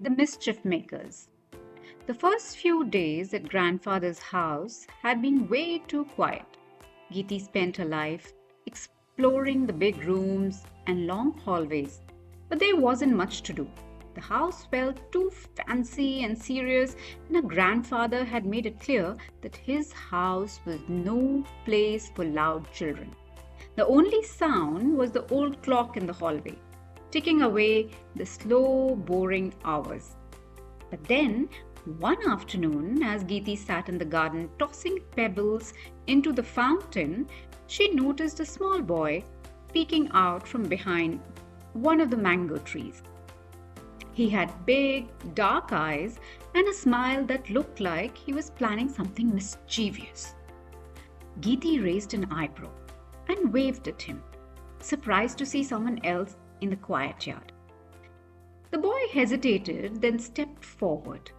The Mischief Makers. The first few days at grandfather's house had been way too quiet. Geeti spent her life exploring the big rooms and long hallways, but there wasn't much to do. The house felt too fancy and serious, and her grandfather had made it clear that his house was no place for loud children. The only sound was the old clock in the hallway, ticking away the slow, boring hours. But then, one afternoon, as Geeti sat in the garden tossing pebbles into the fountain, she noticed a small boy peeking out from behind one of the mango trees. He had big, dark eyes and a smile that looked like he was planning something mischievous. Geeti raised an eyebrow and waved at him, surprised to see someone else in the quiet yard. The boy hesitated, then stepped forward.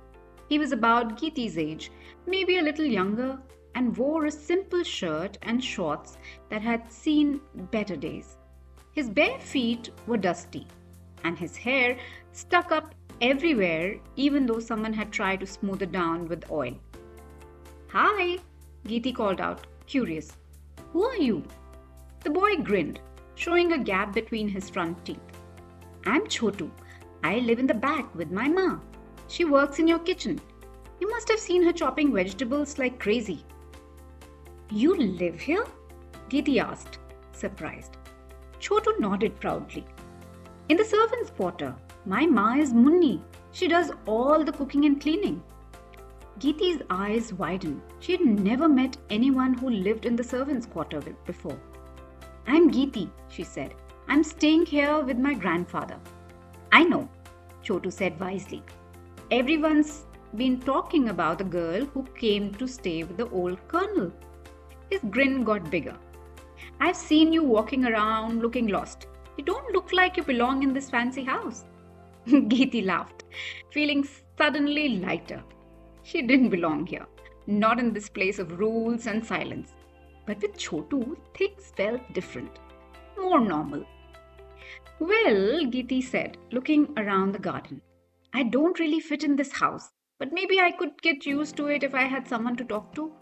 He was about Geeti's age, maybe a little younger, and wore a simple shirt and shorts that had seen better days. His bare feet were dusty, and his hair stuck up everywhere, even though someone had tried to smooth it down with oil. Hi, Geeti called out, curious. Who are you? The boy grinned, showing a gap between his front teeth. I'm Chotu. I live in the back with my ma. She works in your kitchen. You must have seen her chopping vegetables like crazy. You live here? Geeti asked, surprised. Chotu nodded proudly. In the servants' quarter, my ma is Munni. She does all the cooking and cleaning. Geeti's eyes widened. She had never met anyone who lived in the servants' quarter before. I'm Geeti, she said. I'm staying here with my grandfather. I know, Chotu said wisely. Everyone's been talking about the girl who came to stay with the old colonel. His grin got bigger. I've seen you walking around looking lost. You don't look like you belong in this fancy house. Geeti laughed, feeling suddenly lighter. She didn't belong here, not in this place of rules and silence. But with Chotu, things felt different, more normal. Well, Geeti said, looking around the garden, I don't really fit in this house, but maybe I could get used to it if I had someone to talk to.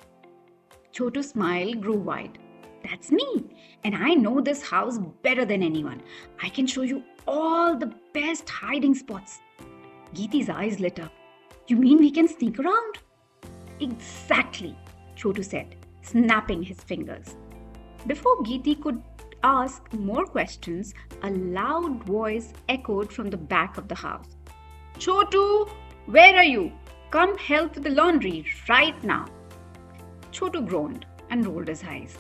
Chotu's smile grew wide. That's me, and I know this house better than anyone. I can show you all the best hiding spots. Geeti's eyes lit up. You mean we can sneak around? Exactly, Chotu said, snapping his fingers. Before Geeti could ask more questions, a loud voice echoed from the back of the house. Chotu, where are you? Come help with the laundry right now. Chotu groaned and rolled his eyes.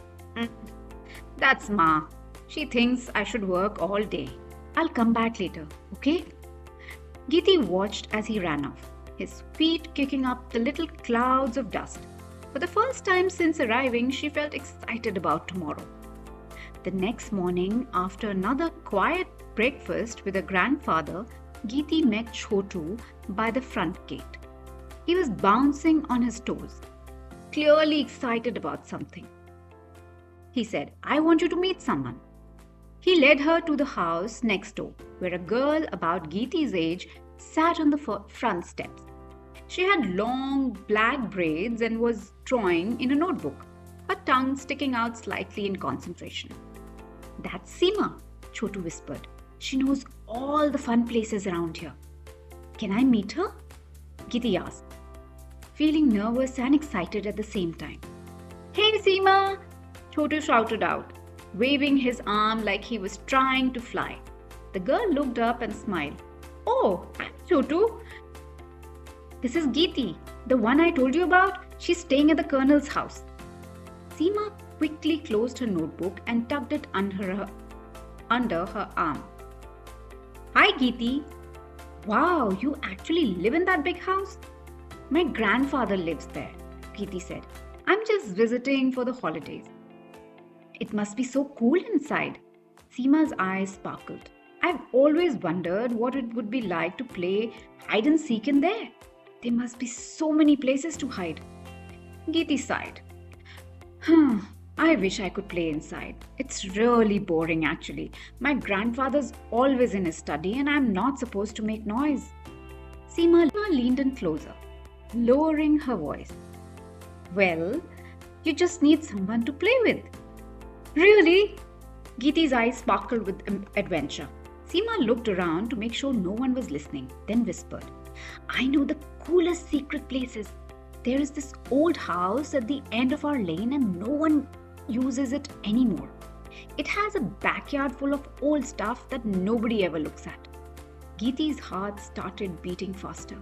That's Ma. She thinks I should work all day. I'll come back later, okay? Geeti watched as he ran off, his feet kicking up the little clouds of dust. For the first time since arriving, she felt excited about tomorrow. The next morning, after another quiet breakfast with her grandfather, Geeti met Chotu by the front gate. He was bouncing on his toes, clearly excited about something. He said, I want you to meet someone. He led her to the house next door, where a girl about Geeti's age sat on the front steps. She had long black braids and was drawing in a notebook, her tongue sticking out slightly in concentration. That's Seema, Chotu whispered. She knows all the fun places around here. Can I meet her? Geeti asked, feeling nervous and excited at the same time. Hey Seema! Chotu shouted out, waving his arm like he was trying to fly. The girl looked up and smiled. Oh, I'm Chotu. This is Geeti, the one I told you about. She's staying at the colonel's house. Seema quickly closed her notebook and tucked it under her arm. Hi Geeti. Wow, you actually live in that big house? My grandfather lives there, Geeti said. I'm just visiting for the holidays. It must be so cool inside. Seema's eyes sparkled. I've always wondered what it would be like to play hide and seek in there. There must be so many places to hide. Geeti sighed. I wish I could play inside. It's really boring actually. My grandfather's always in his study and I'm not supposed to make noise. Seema leaned in closer, lowering her voice. Well, you just need someone to play with. Really? Geeti's eyes sparkled with adventure. Seema looked around to make sure no one was listening, then whispered, I know the coolest secret places. There is this old house at the end of our lane and no one uses it anymore. It has a backyard full of old stuff that nobody ever looks at. Geeti's heart started beating faster.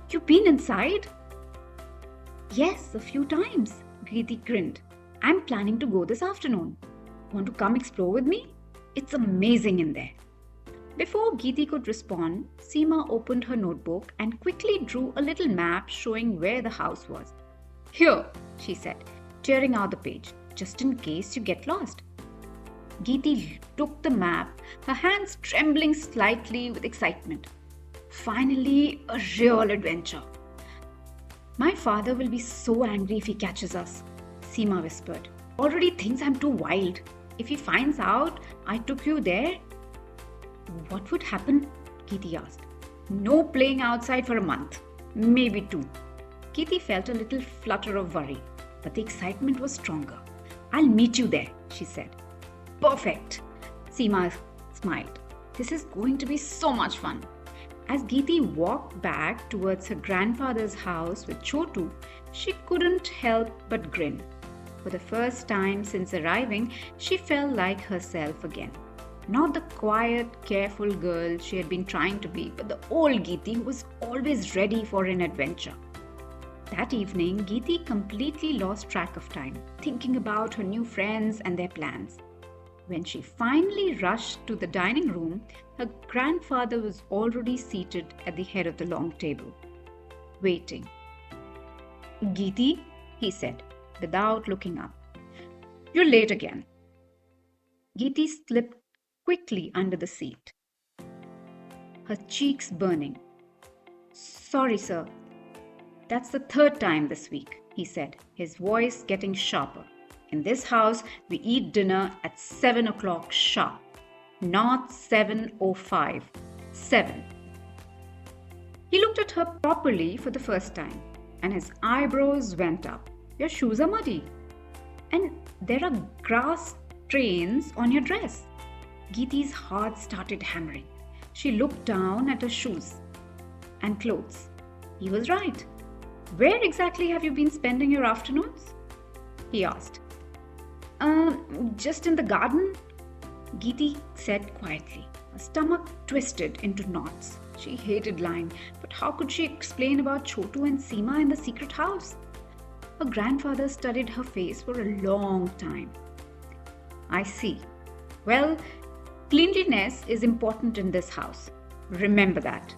You've been inside? Yes, a few times, Geeti grinned. I'm planning to go this afternoon. Want to come explore with me? It's amazing in there. Before Geeti could respond, Seema opened her notebook and quickly drew a little map showing where the house was. Here, she said, tearing out the page, just in case you get lost. Geeti took the map, her hands trembling slightly with excitement. Finally, a real adventure. My father will be so angry if he catches us, Seema whispered. Already thinks I'm too wild. If he finds out I took you there, what would happen? Geeti asked. No playing outside for a month, maybe 2. Geeti felt a little flutter of worry, but the excitement was stronger. I'll meet you there, she said. Perfect, Seema smiled. This is going to be so much fun. As Geeti walked back towards her grandfather's house with Chotu, she couldn't help but grin. For the first time since arriving, she felt like herself again. Not the quiet, careful girl she had been trying to be, but the old Geeti who was always ready for an adventure. That evening, Geeti completely lost track of time, thinking about her new friends and their plans. When she finally rushed to the dining room, her grandfather was already seated at the head of the long table, waiting. Geeti, he said, without looking up. You're late again. Geeti slipped quickly under the seat, her cheeks burning. Sorry, sir. That's the 3rd time this week, he said, his voice getting sharper. In this house, we eat dinner at 7 o'clock sharp, not 7:05. 7. He looked at her properly for the first time, and his eyebrows went up. Your shoes are muddy, and there are grass stains on your dress. Geeti's heart started hammering. She looked down at her shoes and clothes. He was right. Where exactly have you been spending your afternoons? He asked. Just in the garden, Geeti said quietly. Her stomach twisted into knots. She hated lying, but how could she explain about Chotu and Seema in the secret house? Her grandfather studied her face for a long time. I see. Well, cleanliness is important in this house. Remember that.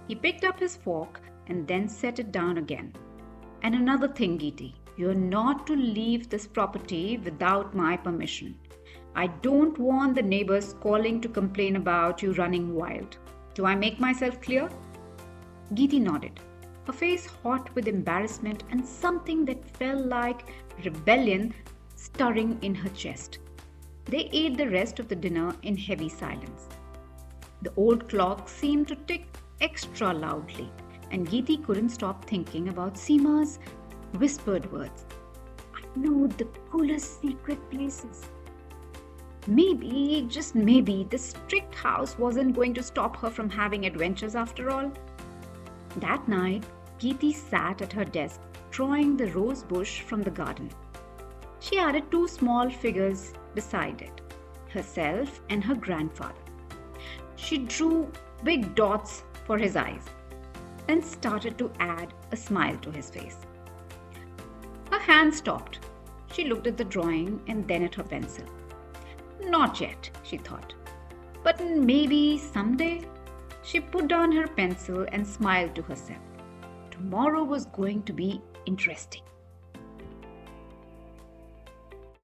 He picked up his fork and then set it down again. And another thing, Geeti, you're not to leave this property without my permission. I don't want the neighbors calling to complain about you running wild. Do I make myself clear? Geeti nodded, her face hot with embarrassment and something that felt like rebellion stirring in her chest. They ate the rest of the dinner in heavy silence. The old clock seemed to tick extra loudly, and Geeti couldn't stop thinking about Seema's whispered words. I know the coolest secret places. Maybe, just maybe, the strict house wasn't going to stop her from having adventures after all. That night, Geeti sat at her desk, drawing the rose bush from the garden. She added 2 small figures beside it, herself and her grandfather. She drew big dots for his eyes, then started to add a smile to his face. Her hand stopped. She looked at the drawing and then at her pencil. Not yet, she thought. But maybe someday. She put down her pencil and smiled to herself. Tomorrow was going to be interesting.